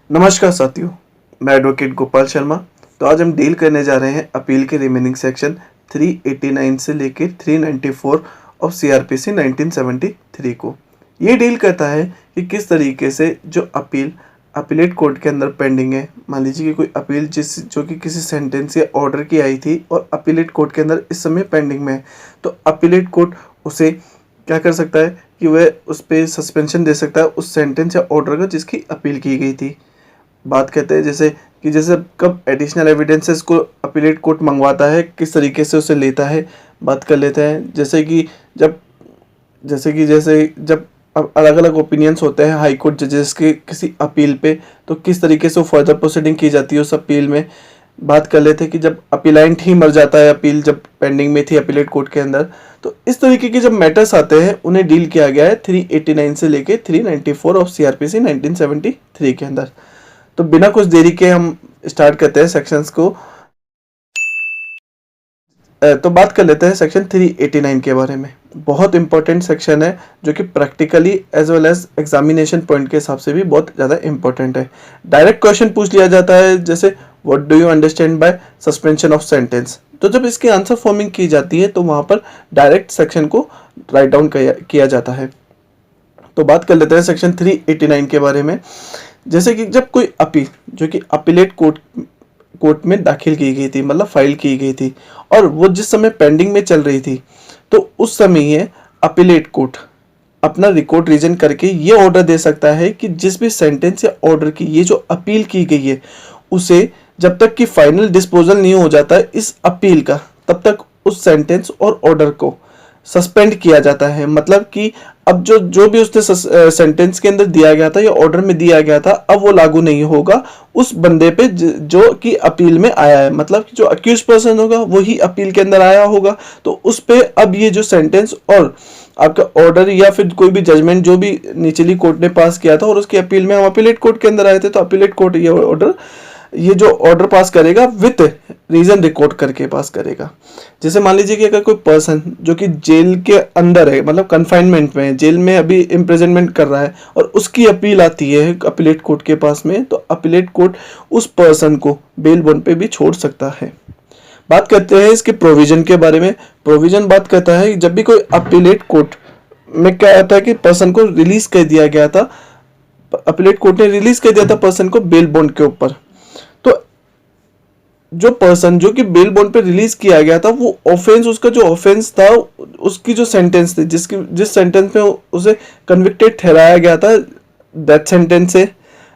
नमस्कार साथियों, मैं एडवोकेट गोपाल शर्मा। तो आज हम डील करने जा रहे हैं अपील के रिमेनिंग सेक्शन 389 से लेकर 394 ऑफ सीआरपीसी 1973 को। ये डील करता है कि किस तरीके से जो अपीलेट कोर्ट के अंदर पेंडिंग है। मान लीजिए कि कोई अपील जो कि किसी सेंटेंस या ऑर्डर की आई थी और अपीलेट कोर्ट के अंदर इस समय पेंडिंग में है, तो अपीलेट कोर्ट उसे क्या कर सकता है कि वह उस पर सस्पेंशन दे सकता है उस सेंटेंस या ऑर्डर का जिसकी अपील की गई थी। बात करते हैं जैसे कब एडिशनल एविडेंसेस को अपीलेट कोर्ट मंगवाता है, किस तरीके से उसे लेता है, बात कर लेते हैं। जैसे जब अलग अलग ओपिनियंस होते हैं हाई कोर्ट जजेस के किसी अपील पे, तो किस तरीके से वो फर्दर प्रोसीडिंग की जाती है उस अपील में। बात कर लेते हैं कि जब अपीलाइंट ही मर जाता है, अपील जब पेंडिंग में थी अपीलेट कोर्ट के अंदर, तो इस तरीके के जब मैटर्स आते हैं उन्हें डील किया गया है 389 से लेके 394 ऑफ सीआरपीसी 1973 के अंदर। तो बिना कुछ देरी के हम स्टार्ट करते हैं सेक्शंस को। तो बात कर लेते हैं सेक्शन 389 के बारे में। बहुत इंपॉर्टेंट सेक्शन है जो कि practically as well as examination point के हिसाब से भी बहुत ज़्यादा इंपॉर्टेंट है। डायरेक्ट क्वेश्चन पूछ लिया जाता है, जैसे what do you understand by suspension of sentence. तो जब इसकी आंसर फॉर्मिंग की जाती है तो वहाँ पर डायरेक्ट सेक्शन को राइट डाउन किया जाता है। तो बात कर लेते हैं सेक्शन 389 के बारे में। जैसे कि जब कोई अपील जो कि अपीलेट कोर्ट में दाखिल की गई थी, मतलब फाइल की गई थी, और वो जिस समय पेंडिंग में चल रही थी, तो उस समय ये अपीलेट कोर्ट अपना रिकॉर्ड रीजन करके ये ऑर्डर दे सकता है कि जिस भी सेंटेंस या ऑर्डर की ये जो अपील की गई है उसे जब तक कि फाइनल डिस्पोजल नहीं हो जाता है इस अपील का, तब तक उस सेंटेंस और ऑर्डर को सस्पेंड किया जाता है। मतलब कि अब जो भी उसने सेंटेंस के अंदर दिया गया था या ऑर्डर में दिया गया था, अब वो लागू नहीं होगा उस बंदे पे जो कि अपील में आया है। मतलब कि जो अक्यूज पर्सन होगा वही अपील के अंदर आया होगा, तो उस पे अब ये जो सेंटेंस और आपका ऑर्डर या फिर कोई भी जजमेंट जो भी निचली कोर्ट ने पास किया था और उसकी अपील में हम अपीलेट कोर्ट के अंदर आए थे, तो अपीलेट कोर्ट ये जो ऑर्डर पास करेगा विथ रीजन रिकॉर्ड करके पास करेगा। जैसे मान लीजिए कि अगर कोई पर्सन जो कि जेल के अंदर है, मतलब कन्फाइनमेंट में है, जेल में अभी इम्प्रिजनमेंट कर रहा है, और उसकी अपील आती है अपीलेट कोर्ट के पास में, तो अपीलेट कोर्ट उस पर्सन को बेल बॉन्ड पे भी छोड़ सकता है। बात करते हैं इसके प्रोविजन के बारे में। प्रोविजन बात करता है जब भी कोई अपीलेट कोर्ट में क्या आता है कि पर्सन को रिलीज कर दिया गया था, अपीलेट कोर्ट ने रिलीज कर दिया था पर्सन को बेल बॉन्ड के ऊपर, तो जो पर्सन जो कि बेल बॉन्ड पे रिलीज किया गया था वो ऑफेंस, उसका जो ऑफेंस था, उसकी जो सेंटेंस थी, जिस सेंटेंस में उसे कन्विक्टेड ठहराया गया था, डेथ सेंटेंस से,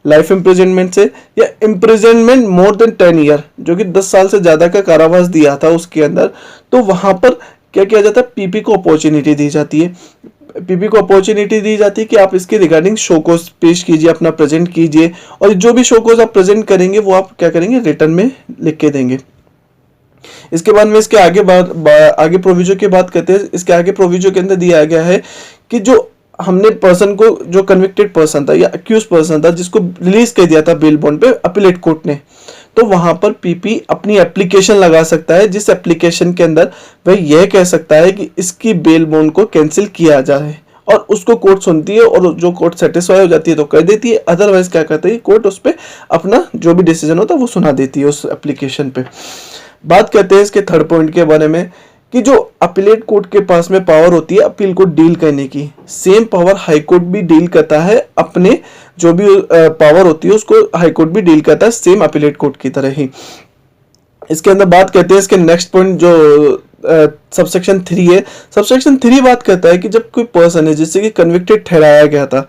लाइफ इम्प्रिजनमेंट से, या इम्प्रिजनमेंट मोर देन 10 ईयर जो कि 10 साल से ज़्यादा का कारावास दिया था उसके अंदर, तो वहाँ पर क्या किया जाता है, पीपी को अपॉर्चुनिटी दी जाती है। पीपी को अपॉर्चुनिटी दी जाती है कि आप इसके रिगार्डिंग शो कोज पेश कीजिए, अपना प्रेजेंट कीजिए, और जो भी शो कोज आप प्रेजेंट करेंगे वो आप क्या करेंगे, रिटर्न में लिख के देंगे। इसके बाद में इसके आगे प्रोविजो की बात करते हैं। इसके आगे प्रोविजो के अंदर दिया गया है कि जो हमने पर्सन को, जो कन्विक्टेड पर्सन था या अक्यूज पर्सन था, जिसको रिलीज कर दिया था बेल बॉन्ड पे अपीलेट कोर्ट ने, तो वहां पर पीपी अपनी एप्लीकेशन लगा सकता है, जिस एप्लीकेशन के अंदर वह यह कह सकता है कि इसकी बेल बॉन्ड को कैंसिल किया जाए, और उसको कोर्ट सुनती है, और जो कोर्ट सेटिस्फाई हो जाती है तो कर देती है, अदरवाइज क्या करती है कोर्ट उस पर अपना जो भी डिसीजन होता है वो सुना देती है उस एप्लीकेशन पे। बात करते हैं इसके थर्ड पॉइंट के बारे में कि जो अपीलेट कोर्ट के पास में पावर होती है अपील को डील करने की, सेम पावर हाई कोर्ट भी डील करता है, अपने जो भी पावर होती है उसको हाई कोर्ट भी डील करता है सेम अपीलेट कोर्ट की तरह ही। इसके अंदर बात करते हैं इसके नेक्स्ट पॉइंट जो सबसेक्शन 3 है। सबसेक्शन 3 बात करता है कि जब कोई पर्सन है जिससे कि कन्विक्टेड ठहराया गया था,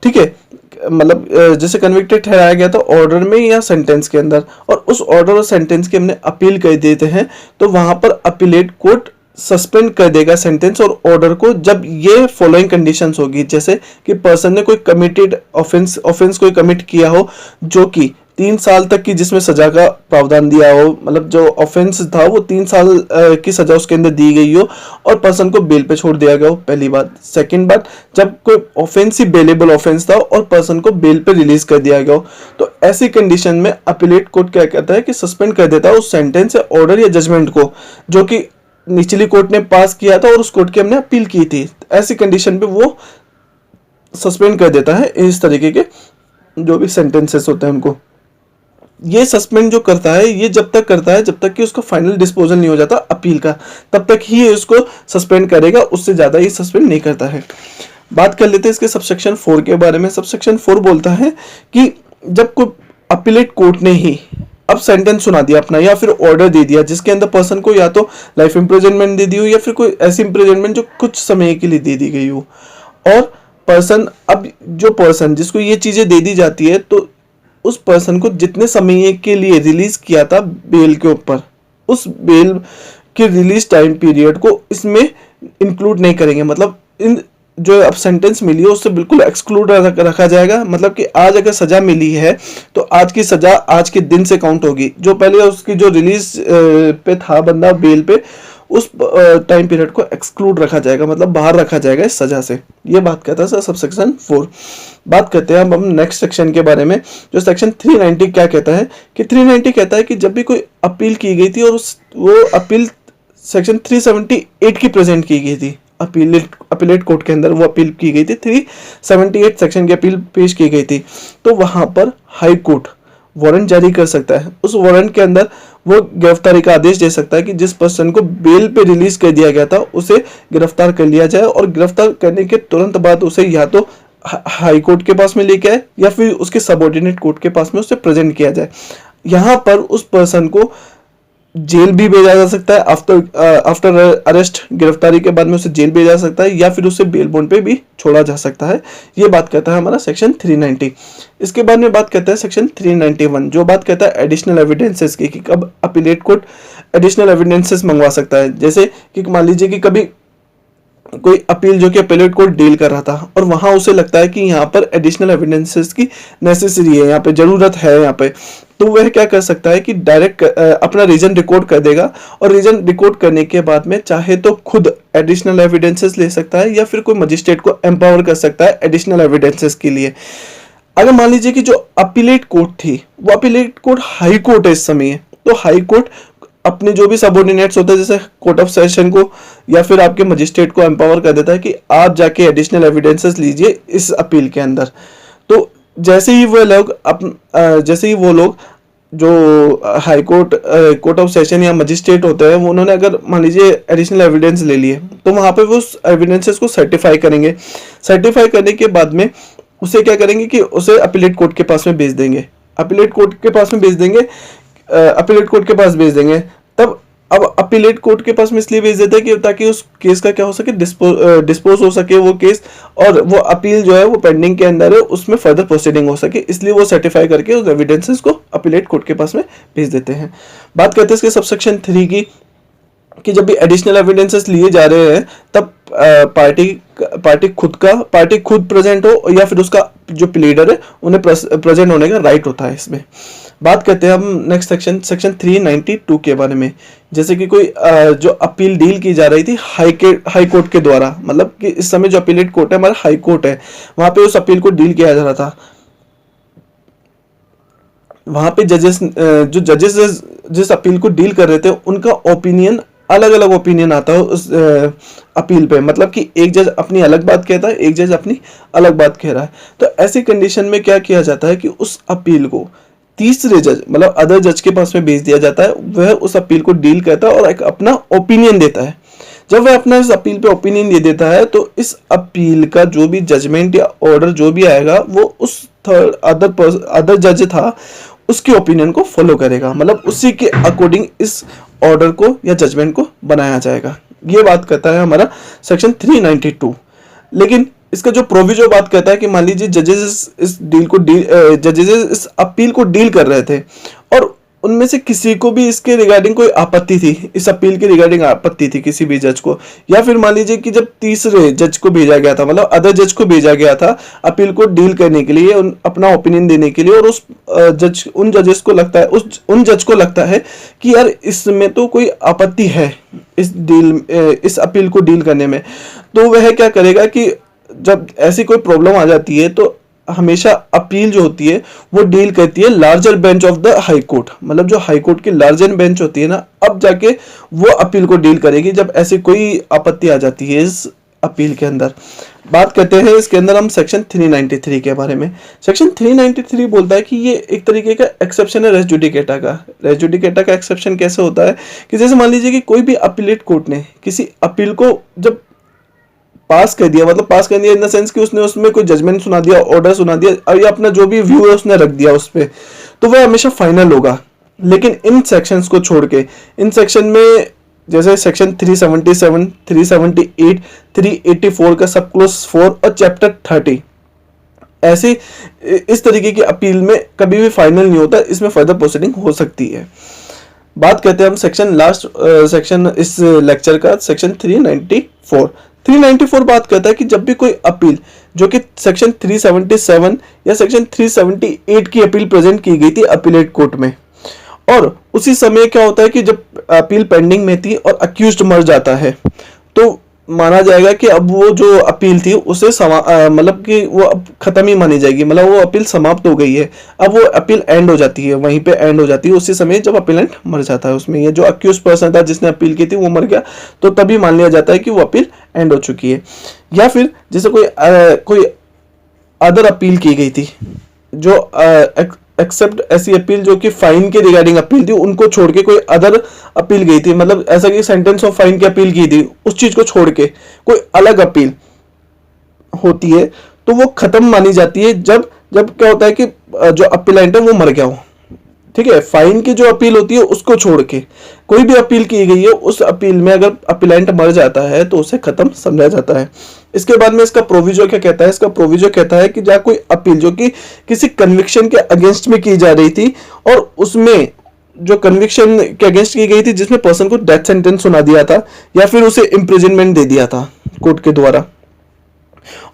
ठीक है, मतलब जैसे कन्विक्टेड ठहराया गया था ऑर्डर में या सेंटेंस के अंदर, और उस ऑर्डर और सेंटेंस की हमने अपील कर देते हैं, तो वहां पर अपीलेट कोर्ट सस्पेंड कर देगा सेंटेंस और ऑर्डर को, जब ये फॉलोइंग कंडीशंस होगी। जैसे कि पर्सन ने कोई कमिटेड ऑफेंस कोई कमिट किया हो जो कि 3 साल तक की जिसमें सजा का प्रावधान दिया हो, मतलब जो ऑफेंस था वो 3 साल की सजा उसके अंदर दी गई हो, और पर्सन को बेल पे छोड़ दिया गया हो, पहली बात। सेकंड बात, जब कोई ऑफेंस ही बेलेबल ऑफेंस था और पर्सन को बेल पे रिलीज कर दिया गया हो, तो ऐसी कंडीशन में अपीलेट कोर्ट क्या कहता है कि सस्पेंड कर देता है उस सेंटेंस या ऑर्डर या जजमेंट को जो कि निचली कोर्ट ने पास किया था और उस कोर्ट की हमने अपील की थी। ऐसी कंडीशन पे वो सस्पेंड कर देता है इस तरीके के जो भी सेंटेंसेस होते हैं उनको। ये सस्पेंड जो करता है ये जब तक करता है जब तक कि उसका फाइनल डिस्पोजल नहीं हो जाता अपील का, तब तक ही ये उसको सस्पेंड करेगा, उससे ज़्यादा ये सस्पेंड नहीं करता है। बात कर लेते हैं इसके सबसेक्शन 4 के बारे में। सबसेक्शन 4 बोलता है कि जब कोई अपीलेट कोर्ट ने ही अब सेंटेंस सुना दिया अपना या फिर ऑर्डर दे दिया जिसके अंदर पर्सन को या तो लाइफ इम्प्रिजनमेंट दे दी हो या फिर कोई ऐसी इम्प्रिजनमेंट जो कुछ समय के लिए दे दी गई हो, और पर्सन अब जो पर्सन जिसको ये चीज़ें दे दी जाती है तो उस पर्सन को जितने समय के लिए रिलीज किया था बेल के ऊपर, उस बेल के रिलीज टाइम पीरियड को इसमें इंक्लूड नहीं करेंगे। मतलब इन जो अब सेंटेंस मिली है उससे बिल्कुल एक्सक्लूड रखा जाएगा। मतलब कि आज अगर सजा मिली है तो आज की सजा आज के दिन से काउंट होगी, जो पहले उसकी जो रिलीज पे था बंदा बेल पे उस टाइम पीरियड को एक्सक्लूड रखा जाएगा, मतलब बाहर रखा जाएगा इस सजा से। ये बात कहता है सबसेक्शन 4। बात करते हैं अब हम नेक्स्ट सेक्शन के बारे में, जो सेक्शन 390 क्या कहता है कि 390 कहता है कि जब भी कोई अपील की गई थी और वो अपील सेक्शन 378 की प्रेजेंट की गई थी, अपीलेट कोर्ट के अंदर वो अपील की गई थी, 378 सेक्शन की अपील पेश की गई थी, तो वहां पर हाई कोर्ट वारंट जारी कर सकता है। उस वारंट के अंदर वो गिरफ्तारी का आदेश दे सकता है कि जिस पर्सन को बेल पे रिलीज कर दिया गया था उसे गिरफ्तार कर लिया जाए, और गिरफ्तार करने के तुरंत बाद उसे या तो हाई कोर्ट के पास में लेके आए या फिर उसके सबऑर्डिनेट कोर्ट के पास में उसे प्रेजेंट किया जाए। यहाँ पर उस पर्सन को जेल भी भेजा जा सकता है, आफ्टर अरेस्ट, गिरफ्तारी के बाद में उसे जेल भेजा जा सकता है या फिर उसे बेल बॉन्ड पे भी छोड़ा जा सकता है। ये बात कहता है हमारा सेक्शन 390। इसके बाद में बात करता है सेक्शन 391, जो बात कहता है एडिशनल एविडेंसेस की, कि कब अपीलेट कोर्ट एडिशनल एविडेंसेस मंगवा सकता है। जैसे कि मान लीजिए कि कभी कोई अपील जो कि अपीलेट कोर्ट डील कर रहा था और वहां उसे लगता है कि यहाँ पर एडिशनल एविडेंसेस की नेसेसरी है, यहाँ पे जरूरत है यहाँ पे, तो वह क्या कर सकता है कि डायरेक्ट अपना रीजन रिकॉर्ड कर देगा, और रीजन रिकॉर्ड करने के बाद में चाहे तो खुद एडिशनल एविडेंसेस ले सकता है या फिर कोई मजिस्ट्रेट को एम्पावर कर सकता है एडिशनल एविडेंसेस के लिए। अगर मान लीजिए कि जो अपीलेट कोर्ट थी वो अपीलेट कोर्ट हाई कोर्ट है इस समय, तो हाई कोर्ट अपने जो भी सबऑर्डिनेट्स होते हैं जैसे कोर्ट ऑफ सेशन को या फिर आपके मजिस्ट्रेट को एम्पावर कर देता है कि आप जाके एडिशनल एविडेंसेस लीजिए इस अपील के अंदर। तो जैसे ही वो लोग जो high court, court of session या मजिस्ट्रेट होते हैं, वो उन्होंने अगर मान लीजिए एडिशनल एविडेंस ले लिए तो वहाँ पे वो उस एविडेंसेस को सर्टिफाई करेंगे। सर्टिफाई करने के बाद में उसे क्या करेंगे कि उसे अपीलेट कोर्ट के पास में भेज देंगे, अपीलेट कोर्ट के पास में भेज देंगे। तब अब अपीलेट कोर्ट के पास में इसलिए भेज देते हैं कि ताकि उस केस का क्या हो सके, डिस्पोज हो सके वो केस, और वो अपील जो है वो पेंडिंग के अंदर है, उसमें फर्दर प्रोसीडिंग हो सके, इसलिए वो सर्टिफाई करके उस एविडेंसेस को अपीलेट कोर्ट के पास में भेज देते हैं। बात करते हैं इसके सबसेक्शन 3 की, कि जब भी एडिशनल एविडेंसेस लिए जा रहे हैं तब पार्टी खुद प्रेजेंट हो या फिर उसका जो प्लीडर है उन्हें प्रेजेंट होने का राइट होता है इसमें। बात करते हैं हम नेक्स्ट सेक्शन 392 के बारे में। जैसे कि कोई जो अपील डील की जा रही थी हाई कोर्ट के द्वारा, मतलब कि इस समय जो अपीलेट कोर्ट है हमारा हाई कोर्ट है, वहां पे उस अपील को डील किया जा रहा था। वहां पे जजेस जिस अपील को डील कर रहे थे उनका ओपिनियन अलग अलग ओपिनियन आता है उस अपील पे, मतलब कि एक जज अपनी अलग बात कहता है, एक जज अपनी अलग बात कह रहा है। तो ऐसी कंडीशन में क्या किया जाता है कि उस अपील को तीसरे जज मतलब अदर जज के पास में भेज दिया जाता है, वह उस अपील को डील करता है और एक अपना ओपिनियन देता है। जब वह अपना इस अपील पे ओपिनियन दे देता है तो इस अपील का जो भी जजमेंट या ऑर्डर जो भी आएगा वो उस अदर जज था उसके ओपिनियन को फॉलो करेगा, मतलब उसी के अकॉर्डिंग इस ऑर्डर को या जजमेंट को बनाया जाएगा। ये बात करता है हमारा सेक्शन 392। लेकिन इसका जो प्रोविजो बात कहता है कि मान लीजिए जजेस इस अपील को डील कर रहे थे और उनमें से किसी को भी इसके रिगार्डिंग कोई आपत्ति थी, इस अपील के रिगार्डिंग आपत्ति थी किसी भी जज को, या फिर मान लीजिए कि जब तीसरे जज को भेजा गया था, मतलब अदर जज को भेजा गया था अपील को डील करने के लिए, अपना ओपिनियन देने के लिए, और उन जज को लगता है कि यार इसमें तो कोई आपत्ति है इस अपील को डील करने में, तो वह क्या करेगा कि जब ऐसी कोई प्रॉब्लम आ जाती है तो हमेशा अपील जो होती है वो डील करती है larger bench of the high court, मतलब जो हाई कोर्ट की लार्जर बेंच होती है ना, अब जाके वो अपील को डील करेगी जब ऐसी कोई आपत्ति आ जाती है इस अपील के अंदर। बात करते हैं इसके अंदर हम सेक्शन 393 के बारे में। सेक्शन 393 बोलता है कि ये एक तरीके का एक्सेप्शन है रेस जुडिकेटा का। रेस जुडिकेटा का एक्सेप्शन कैसे होता है कि जैसे मान लीजिए कि कोई भी अपीलेट कोर्ट ने किसी अपील को जब पास कर दिया, मतलब पास कर दिया इन द सेंस कि उसने उसमें कोई जजमेंट सुना दिया, ऑर्डर सुना दिया, और ये अपना जो भी व्यू है उसने रख दिया उस पर, तो वह हमेशा फाइनल होगा। लेकिन इन सेक्शंस को छोड़ के, इन सेक्शन में जैसे सेक्शन 377, 378, 384 का सब क्लोज 4 और चैप्टर 30, ऐसे इस तरीके की अपील में कभी भी फाइनल नहीं होता, इसमें फर्दर प्रोसीडिंग हो सकती है। बात करते हैं हम सेक्शन लास्ट सेक्शन इस लेक्चर का, सेक्शन 394। 394 बात करता है कि जब भी कोई अपील जो कि सेक्शन 377 या सेक्शन 378 की अपील प्रेजेंट की गई थी अपीलेट कोर्ट में, और उसी समय क्या होता है कि जब अपील पेंडिंग में थी और अक्यूज्ड मर जाता है, तो माना जाएगा कि अब वो जो अपील थी उसे मतलब कि वो अब खत्म ही मानी जाएगी, मतलब वो अपील समाप्त हो गई है, अब वो अपील एंड हो जाती है, वहीं पे एंड हो जाती है उसी समय जब अपीलेंट मर जाता है। उसमें ये जो अक्यूज पर्सन था जिसने अपील की थी वो मर गया, तो तभी मान लिया जाता है कि वो अपील एंड हो चुकी है। या फिर जैसे कोई अदर अपील की गई थी, जो एक्सेप्ट ऐसी अपील जो कि फाइन के रिगार्डिंग अपील थी, उनको छोड़ के कोई अदर अपील गई थी, मतलब ऐसा कि सेंटेंस ऑफ फाइन की अपील की थी, उस चीज को छोड़ के कोई अलग अपील होती है, तो वो खत्म मानी जाती है जब जब क्या होता है कि जो अपीलेंट है वो मर गया हो। ठीक है, फाइन की जो अपील होती है उसको छोड़ के कोई भी अपील की गई है, उस अपील में अगर अपीलेंट मर जाता है तो उसे खत्म समझा जाता है। इसके बाद में इसका प्रोविजो क्या कहता है, इसका प्रोविजो कहता है कि जहाँ कोई अपील जो कि किसी कन्विक्शन के अगेंस्ट में की जा रही थी, और उसमें जो कन्विक्शन के अगेंस्ट की गई थी जिसमें पर्सन को डेथ सेंटेंस सुना दिया था या फिर उसे इम्प्रिजनमेंट दे दिया था कोर्ट के द्वारा,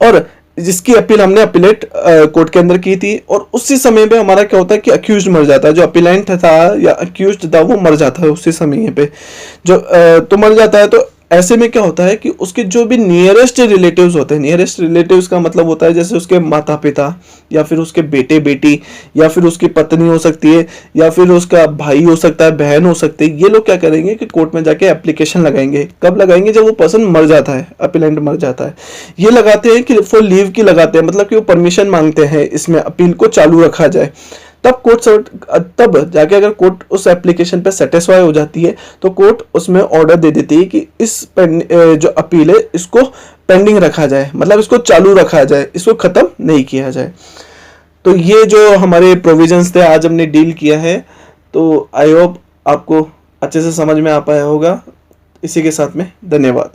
और जिसकी अपील हमने अपीलेट कोर्ट के अंदर की थी, और उसी समय पे हमारा क्या होता है कि अक्यूज्ड मर जाता है, जो अपीलेंट था या अक्यूज्ड था वो मर जाता है उसी समय पे, जो तो मर जाता है। तो ऐसे में क्या होता है कि उसके जो भी नियरेस्ट रिलेटिव्स होते हैं, नियरेस्ट रिलेटिव्स का मतलब होता है जैसे उसके माता पिता या फिर उसके बेटे बेटी या फिर उसकी पत्नी हो सकती है या फिर उसका भाई हो सकता है, बहन हो सकती है, ये लोग क्या करेंगे कि कोर्ट में जाके एप्लीकेशन लगाएंगे। कब लगाएंगे? जब वो पर्सन मर जाता है, अपीलेंट मर जाता है। ये लगाते हैं कि फॉर लीव की लगाते हैं, मतलब कि वो परमिशन मांगते हैं इसमें अपील को चालू रखा जाए। तब जाके अगर कोर्ट उस एप्लीकेशन पे सेटिस्फाई हो जाती है तो कोर्ट उसमें ऑर्डर दे देती है कि इस जो अपील है इसको पेंडिंग रखा जाए, मतलब इसको चालू रखा जाए, इसको खत्म नहीं किया जाए। तो ये जो हमारे प्रोविजंस थे आज हमने डील किया है, तो आई होप आपको अच्छे से समझ में आ पाया होगा। इसी के साथ में धन्यवाद।